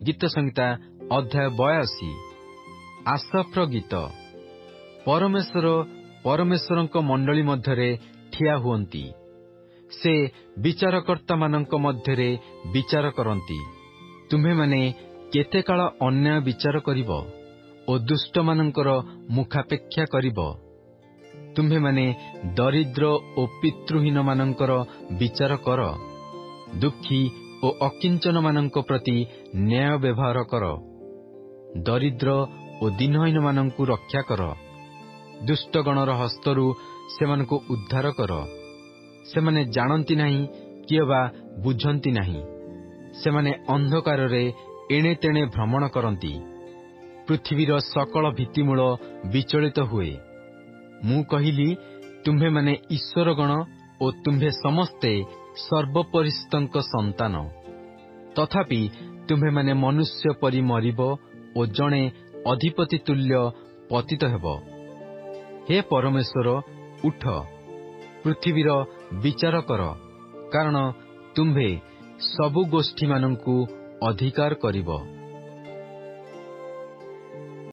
ଗୀତ ସଂହିତା ଅଧ୍ୟାୟ 82। ଆସଫ୍ର ଗୀତ। ପରମେଶ୍ୱରଙ୍କ ମଣ୍ଡଳୀ ମଧ୍ୟରେ ଠିଆ ହୁଅନ୍ତି। ସେ ବିଚାରକର୍ତ୍ତାମାନଙ୍କ ମଧ୍ୟରେ ବିଚାର କରନ୍ତି। ତୁମ୍ଭେମାନେ କେତେକାଳ ଅନ୍ୟାୟ ବିଚାର କରିବ ଓ ଦୁଷ୍ଟମାନଙ୍କର ମୁଖାପେକ୍ଷା କରିବ? ତୁମ୍ଭେମାନେ ଦରିଦ୍ର ଓ ପିତୃହୀନମାନଙ୍କର ବିଚାର କର। ଦୁଃଖୀ ଓ ଅକିଞ୍ଚନମାନଙ୍କ ପ୍ରତି ନ୍ୟାୟ ବ୍ୟବହାର କର। ଦରିଦ୍ର ଓ ଦିନହୀନମାନଙ୍କୁ ରକ୍ଷା କର। ଦୁଷ୍ଟଗଣର ହସ୍ତରୁ ସେମାନଙ୍କୁ ଉଦ୍ଧାର କର। ସେମାନେ ଜାଣନ୍ତି ନାହିଁ କିଏ ବା ବୁଝନ୍ତି ନାହିଁ। ସେମାନେ ଅନ୍ଧକାରରେ ଏଣେ ତେଣେ ଭ୍ରମଣ କରନ୍ତି। ପୃଥିବୀର ସକଳ ଭିତ୍ତିମୂଳ ବିଚଳିତ ହୁଏ। ମୁଁ କହିଲି, ତୁମ୍ଭେମାନେ ଈଶ୍ୱରଗଣ ଓ ତୁମ୍ଭେ ସମସ୍ତେ ସର୍ବପରିଶୁଦ୍ଧଙ୍କ ସନ୍ତାନ। ତଥାପି ତୁମ୍ଭେମାନେ ମନୁଷ୍ୟ ପରି ମରିବ ଓ ଜଣେ ଅଧିପତି ତୁଲ୍ୟ ପତିତ ହେବ। ହେ ପରମେଶ୍ୱର, ଉଠ, ପୃଥିବୀର ବିଚାର କର, କାରଣ ତୁମ୍ଭେ ସବୁ ଗୋଷ୍ଠୀମାନଙ୍କୁ ଅଧିକାର କରିବ।